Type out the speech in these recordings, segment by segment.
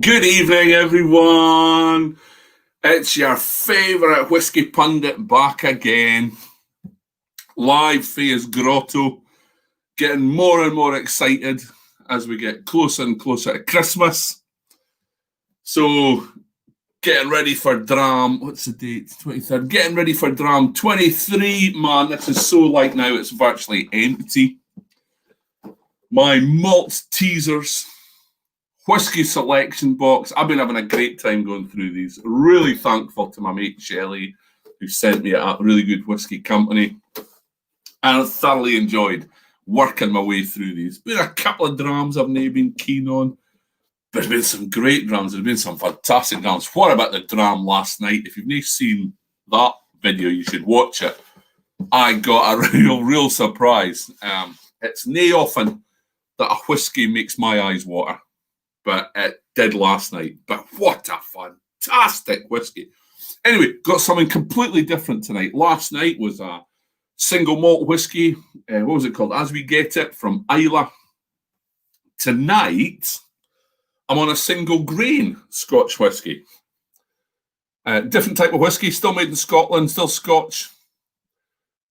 Good evening, everyone. It's your favourite whiskey pundit back again, live for his grotto, getting more and more excited as we get closer and closer to Christmas. So, getting ready for Dram. What's the date? 23rd. Getting ready for Dram 23. Man, this is so like now it's virtually empty. My malt teasers. Whiskey selection box. I've been having a great time going through these. Really thankful to my mate Shelley, who sent me a really good whiskey company. And I've thoroughly enjoyed working my way through these. Been a couple of drams I've never been keen on. But there's been some great drams. There's been some fantastic drams. What about the dram last night? If you've not seen that video, you should watch it. I got a real surprise. It's nae often that a whiskey makes my eyes water. But it did last night. But what a fantastic whiskey. Anyway, got something completely different tonight. Last night was a single malt whiskey. What was it called? As We Get It from Islay. Tonight, I'm on a single grain Scotch whiskey. Different type of whiskey, still made in Scotland, still Scotch,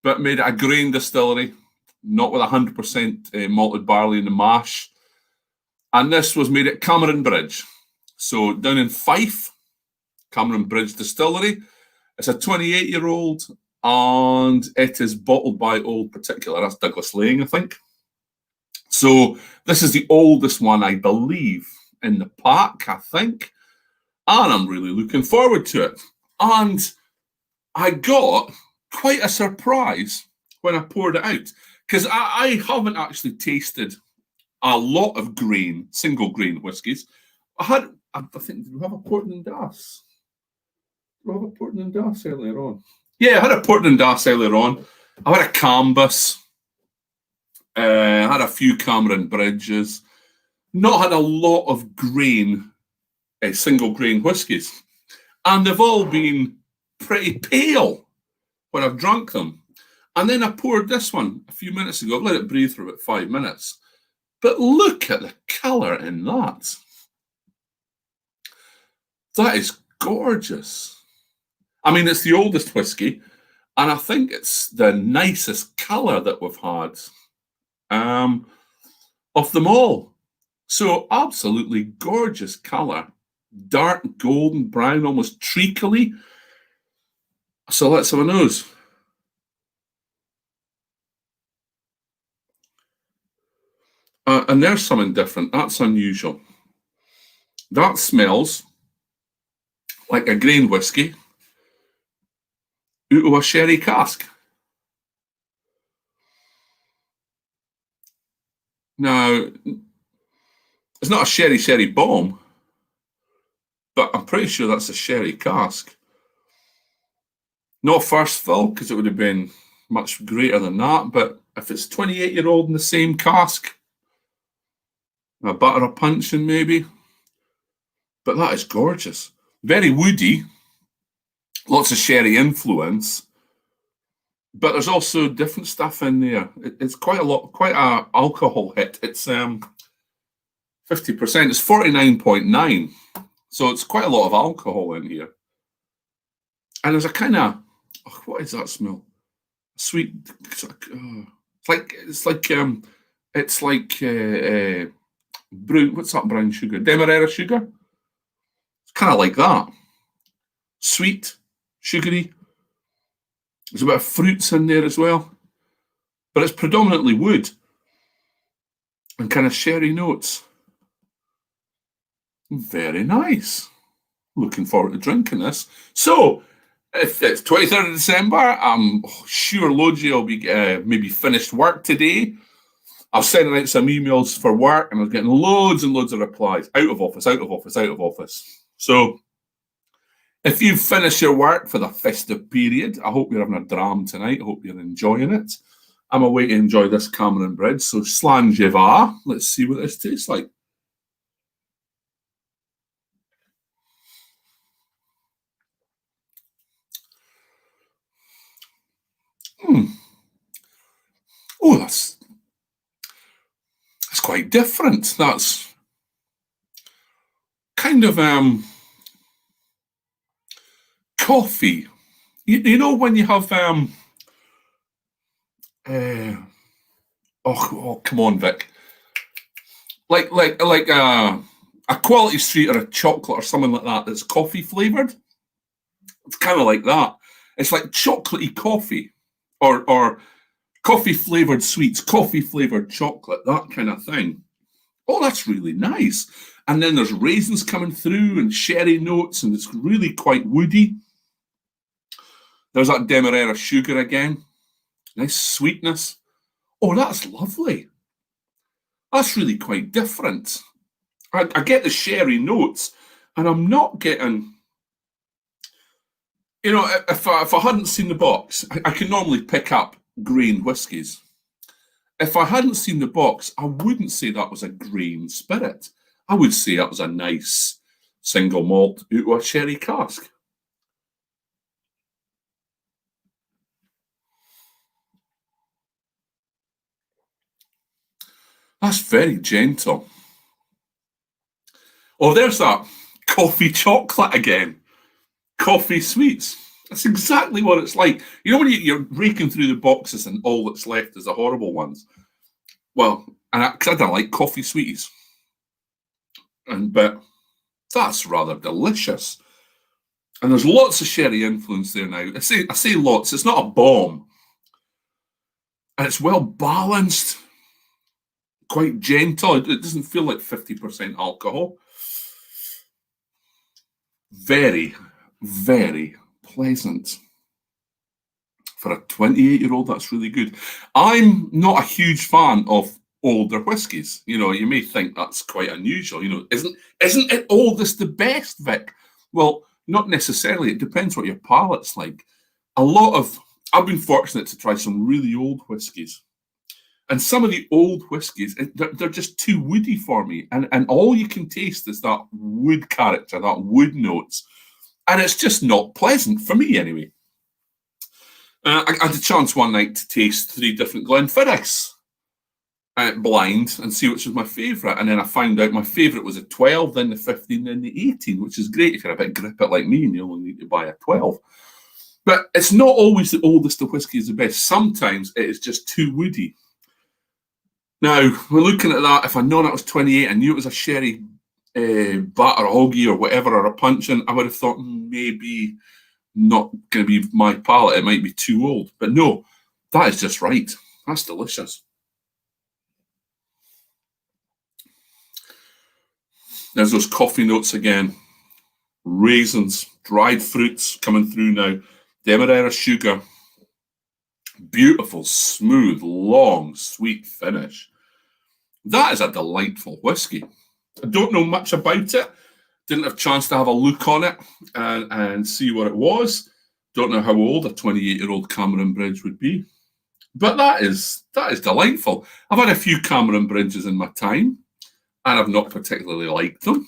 but made at a grain distillery, not with 100% malted barley in the mash. And this was made at Cameronbridge. So down in Fife, Cameronbridge Distillery. It's a 28-year-old and it is bottled by Old Particular. That's Douglas Lang, I think. So this is the oldest one, I believe, in the pack, I think. And I'm really looking forward to it. And I got quite a surprise when I poured it out. Because I haven't actually tasted a lot of grain, single grain whiskies. I think, did we have a Portland Das? Did we have a Portland Das earlier on? Yeah, I had a Portland Das earlier on. I had a Cambus. I had a few Cameronbridges. Not had a lot of grain, single grain whiskies. And they've all been pretty pale when I've drunk them. And then I poured this one a few minutes ago. I've let it breathe for about 5 minutes. But look at the colour in that. That is gorgeous. I mean, it's the oldest whiskey, and I think it's the nicest colour that we've had of them all. So absolutely gorgeous colour. Dark golden brown, almost treacly. So let's have a nose. And there's something different. That's unusual. That smells like a grain whiskey out of a sherry cask. Now, it's not a sherry bomb, but I'm pretty sure that's a sherry cask. Not first fill, because it would have been much greater than that, but if it's 28-year-old in the same cask, a butter of puncheon maybe. But that is gorgeous. Very woody. Lots of sherry influence. But there's also different stuff in there. It's quite a alcohol hit. It's 50%. It's 49.9. So it's quite a lot of alcohol in here. And there's a kind of, what is that smell? Sweet. It's like brown. What's that brown sugar? Demerara sugar. It's kind of like that. Sweet, sugary. There's a bit of fruits in there as well, but it's predominantly wood and kind of sherry notes. Very nice. Looking forward to drinking this. So, if it's 23rd of December, I'm sure loads of you will be maybe finished work today. I was sending out some emails for work and I was getting loads and loads of replies. Out of office, out of office, out of office. So, if you've finished your work for the festive period, I hope you're having a dram tonight. I hope you're enjoying it. I'm away to enjoy this Cameronbridge. So, Slàinte mhath. Let's see what this tastes like. Oh, that's quite different. That's kind kind of coffee. You know when you have oh come on, Vic. Like a quality street or a chocolate or something like that that's coffee flavored. It's kind of like that. It's like chocolatey coffee or coffee flavored sweets, coffee flavored chocolate, that kind of thing. Oh, that's really nice. And then there's raisins coming through and sherry notes, and it's really quite woody. There's that Demerara sugar again. Nice sweetness. Oh, that's lovely. That's really quite different. I get the sherry notes, and I'm not getting... You know, if I hadn't seen the box, I can normally pick up grain whiskies. If I hadn't seen the box, I wouldn't say that was a grain spirit. I would say it was a nice single malt out of a sherry cask. That's very gentle. Oh, there's that coffee chocolate again. Coffee sweets. That's exactly what it's like. You know when you're raking through the boxes and all that's left is the horrible ones? Well, because I don't like coffee sweeties. But that's rather delicious. And there's lots of sherry influence there now. I say lots. It's not a bomb. And it's well balanced. Quite gentle. It doesn't feel like 50% alcohol. Very, very pleasant. For a 28-year-old, that's really good. I'm not a huge fan of older whiskies. You know, you may think that's quite unusual. You know, isn't it oldest the best, Vic? Well, not necessarily. It depends what your palate's like. I've been fortunate to try some really old whiskies. And some of the old whiskies, they're just too woody for me. And all you can taste is that wood character, that wood notes. And it's just not pleasant for me anyway. I had a chance one night to taste 3 different Glenfiddichs blind and see which was my favourite. And then I found out my favourite was a 12, then the 15, then the 18, which is great if you're a bit grippet like me and you only need to buy a 12. But it's not always the oldest of whiskey is the best. Sometimes it is just too woody. Now, we're looking at that. If I'd known it was 28, I knew it was a sherry batter hoggy or whatever, or a puncheon, I would have thought maybe not going to be my palate. It might be too old. But no, that is just right. That's delicious. There's those coffee notes again. Raisins, dried fruits coming through now. Demerara sugar. Beautiful, smooth, long, sweet finish. That is a delightful whiskey. I don't know much about it. Didn't have a chance to have a look on it and see what it was. Don't know how old a 28-year-old Cameronbridge would be. But that is delightful. I've had a few Cameronbridges in my time, and I've not particularly liked them.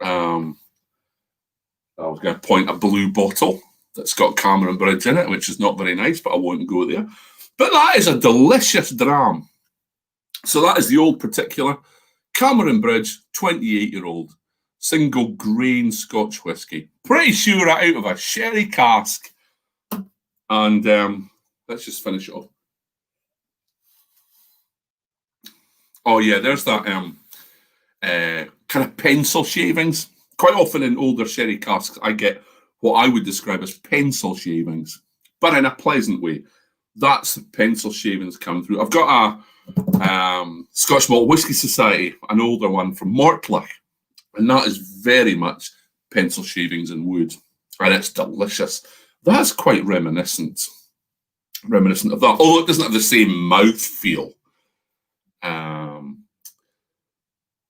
I was going to point a blue bottle that's got Cameronbridge in it, which is not very nice, but I won't go there. But that is a delicious dram. So that is the old Particular Cameronbridge 28-year-old single grain Scotch whisky. Pretty sure out of a sherry cask. And let's just finish it off. Oh yeah, there's that kind of pencil shavings. Quite often in older sherry casks, I get what I would describe as pencil shavings, but in a pleasant way. That's the pencil shavings come through. I've got a Scotch Malt Whisky Society, an older one from Mortlach, and that is very much pencil shavings and wood, and it's delicious. That's quite reminiscent of that, although it doesn't have the same mouth feel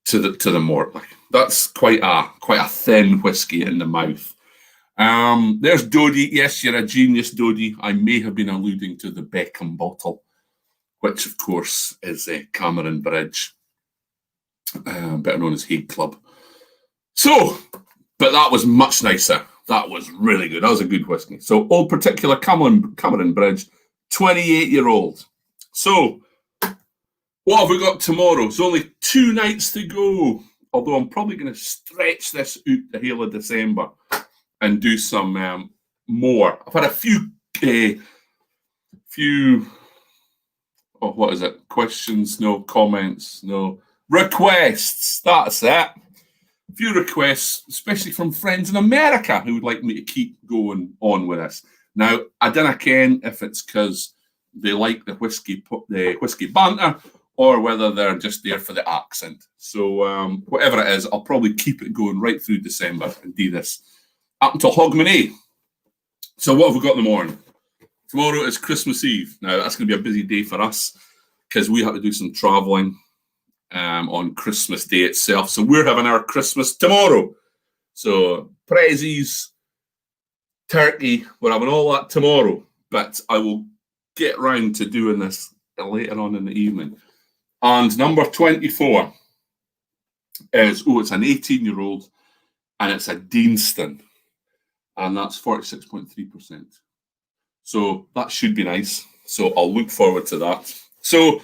to the Mortlach. That's quite a thin whiskey in the mouth. There's Dodie. Yes, you're a genius, Dodie. I may have been alluding to the Beckham bottle, which, of course, is a Cameronbridge, better known as Hague Club. So, but that was much nicer. That was really good. That was a good whiskey. So, Old Particular Cameronbridge, 28-year-old. So, what have we got tomorrow? There's only 2 nights to go although I'm probably going to stretch this out the whole of December and do some more. I've had a few, oh, what is it? Questions, no comments, no requests. That's it. A few requests, especially from friends in America who would like me to keep going on with this. Now, I don't ken if it's because they like the whiskey banter or whether they're just there for the accent. So whatever it is, I'll probably keep it going right through December and do this up until Hogmanay. So what have we got in the morning? Tomorrow is Christmas Eve. Now, that's going to be a busy day for us because we have to do some travelling on Christmas Day itself. So we're having our Christmas tomorrow. So prezzies, turkey, we're having all that tomorrow. But I will get round to doing this later on in the evening. And number 24 is, it's an 18-year-old and it's a Deanston. And that's 46.3%. So that should be nice. So I'll look forward to that. So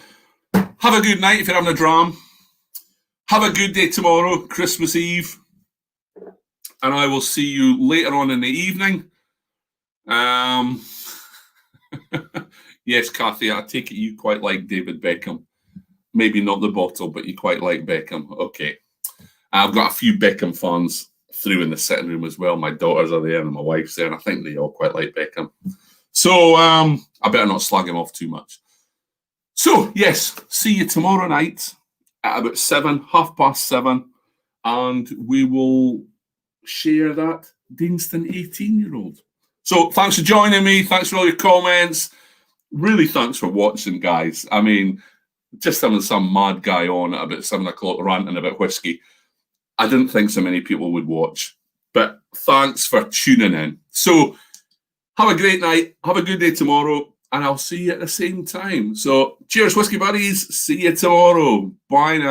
have a good night if you're having a dram. Have a good day tomorrow, Christmas Eve. And I will see you later on in the evening. Yes, Kathy, I take it you quite like David Beckham. Maybe not the bottle, but you quite like Beckham. Okay. I've got a few Beckham fans through in the sitting room as well. My daughters are there and my wife's there, and I think they all quite like Beckham. So I better not slag him off too much. So, yes, see you tomorrow night at about 7:30, and we will share that Deanston 18-year-old. So thanks for joining me. Thanks for all your comments. Really thanks for watching, guys. I mean, just having some mad guy on at about 7 o'clock ranting about whiskey, I didn't think so many people would watch. But thanks for tuning in. So have a great night. Have a good day tomorrow. And I'll see you at the same time. So cheers, whiskey buddies. See you tomorrow. Bye now.